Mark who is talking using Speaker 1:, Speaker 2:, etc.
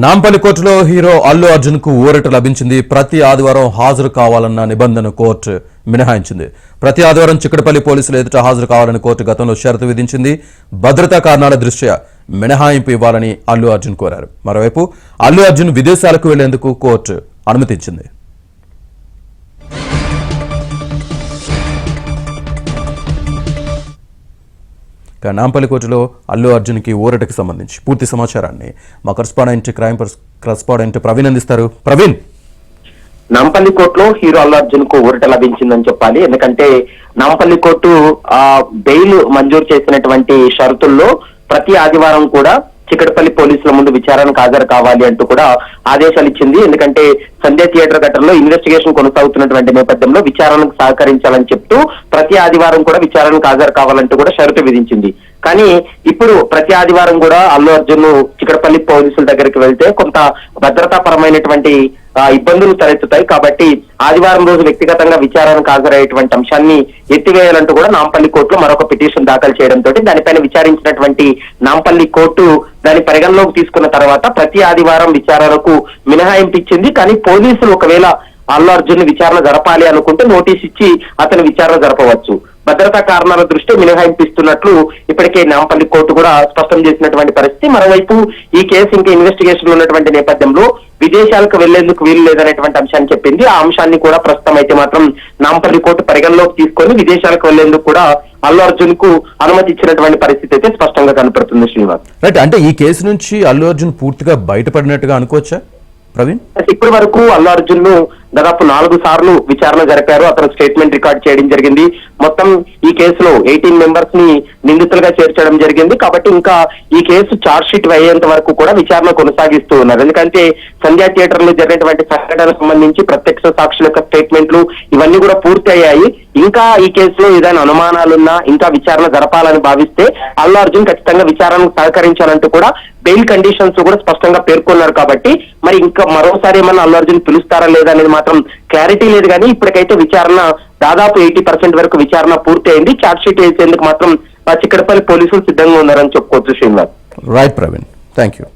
Speaker 1: నాంపల్లి కోర్టులో హీరో అల్లు అర్జున్ కు ఊరట లభించింది. ప్రతి ఆదివారం హాజరు కావాలన్న నిబంధన కోర్టు మినహాయించింది. ప్రతి ఆదివారం చిక్కడపల్లి పోలీసులు ఎదుట హాజరు కావాలని కోర్టు గతంలో షరతు విధించింది. భద్రతా కారణాల దృష్ట్యా మినహాయింపు ఇవ్వాలని అల్లు అర్జున్ కోరారు. మరోవైపు అల్లు అర్జున్ విదేశాలకు వెళ్లేందుకు కోర్టు అనుమతించింది. నాంపల్లి కోర్టులో అల్లు అర్జున్ కి ఊరటకి సంబంధించి పూర్తి సమాచారాన్ని మా క్రైమ్ కరెస్పాండెంట్ ప్రవీణ్ అందిస్తారు. ప్రవీణ్,
Speaker 2: నాంపల్లి కోర్టులో హీరో అల్లు అర్జున్ కు ఊరట లభించిందని చెప్పాలి. ఎందుకంటే నాంపల్లి కోర్టు బెయిల్ మంజూరు చేసినటువంటి షరతుల్లో ప్రతి ఆదివారం కూడా చిక్కడపల్లి పోలీసుల ముందు విచారణకు హాజరు కావాలి అంటూ కూడా ఆదేశాలు ఇచ్చింది. ఎందుకంటే సంధ్య థియేటర్ ఘటనలో ఇన్వెస్టిగేషన్ కొనసాగుతున్నటువంటి నేపథ్యంలో విచారణకు సహకరించాలని చెప్తూ ప్రతి ఆదివారం కూడా విచారణకు హాజరు కావాలంటూ కూడా షరతు విధించింది. కానీ ఇప్పుడు ప్రతి ఆదివారం కూడా అల్లు అర్జున్ చిక్కడపల్లి పోలీసుల దగ్గరికి వెళ్తే కొంత భద్రతాపరమైనటువంటి ఇబ్బందులు తలెత్తుతాయి. కాబట్టి ఆదివారం రోజు వ్యక్తిగతంగా విచారణకు హాజరయ్యేటువంటి అంశాన్ని ఎత్తివేయాలంటూ కూడా నాంపల్లి కోర్టులో మరొక పిటిషన్ దాఖలు చేయడంతో దానిపైన విచారించినటువంటి నాంపల్లి కోర్టు దాని పరిగణలోకి తీసుకున్న తర్వాత ప్రతి ఆదివారం విచారణకు మినహాయింపు ఇచ్చింది. కానీ పోలీసులు ఒకవేళ అల్లు అర్జున్ విచారణ జరపాలి అనుకుంటే నోటీస్ ఇచ్చి అతను విచారణ జరపవచ్చు. భద్రతా కారణాల దృష్ట్యా మినహాయింపిస్తున్నట్లు ఇప్పటికే నాంపల్లి కోర్టు కూడా స్పష్టం చేసినటువంటి పరిస్థితి. మరోవైపు ఈ కేసు ఇంకా ఇన్వెస్టిగేషన్ ఉన్నటువంటి నేపథ్యంలో విదేశాలకు వెళ్లేందుకు వీలు లేదనేటువంటి అంశాన్ని చెప్పింది. ఆ అంశాన్ని కూడా ప్రస్తుతం అయితే మాత్రం నాంపల్లి కోర్టు పరిగణలోకి తీసుకొని విదేశాలకు వెళ్లేందుకు కూడా అల్లు అర్జున్ కు అనుమతి ఇచ్చినటువంటి పరిస్థితి అయితే స్పష్టంగా కనపడుతుంది. శ్రీనివాస్,
Speaker 1: రైట్, అంటే ఈ కేసు నుంచి అల్లు అర్జున్ పూర్తిగా బయటపడినట్టుగా అనుకోవచ్చా ప్రవీణ్?
Speaker 2: ఇప్పటి వరకు అల్లు అర్జున్ ను దాదాపు 4 సార్లు విచారణ జరిపారు. అతను స్టేట్మెంట్ రికార్డ్ చేయడం జరిగింది. మొత్తం ఈ కేసులో 18 మెంబర్స్ ని నిందితులుగా చేర్చడం జరిగింది. కాబట్టి ఇంకా ఈ కేసు ఛార్జ్ షీట్ అయ్యేంత వరకు కూడా విచారణ కొనసాగిస్తూ ఉన్నారు. ఎందుకంటే సంధ్యా థియేటర్ లో జరిగినటువంటి సంఘటనకు సంబంధించి ప్రత్యక్ష సాక్షుల యొక్క స్టేట్మెంట్లు ఇవన్నీ కూడా పూర్తి అయ్యాయి. ఇంకా ఈ కేసులో ఏదైనా అనుమానాలున్నా ఇంకా విచారణ జరపాలని భావిస్తే అల్లు అర్జున్ ఖచ్చితంగా విచారణకు సహకరించాలంటూ కూడా బెయిల్ కండిషన్స్ కూడా స్పష్టంగా పేర్కొన్నారు. కాబట్టి మరి ఇంకా మరోసారి ఏమన్నా అల్లు అర్జున్ పిలుస్తారా లేదా అనేది మాత్రం క్లారిటీ లేదు. కానీ ఇప్పటికైతే విచారణ దాదాపు 80% వరకు విచారణ పూర్తి అయింది. ఛార్జ్ షీట్ వేసేందుకు మాత్రం చిక్కడపల్లి పోలీసులు సిద్ధంగా ఉన్నారని చెప్పుకోవచ్చు. Srinivas,
Speaker 1: right Praveen, thank you.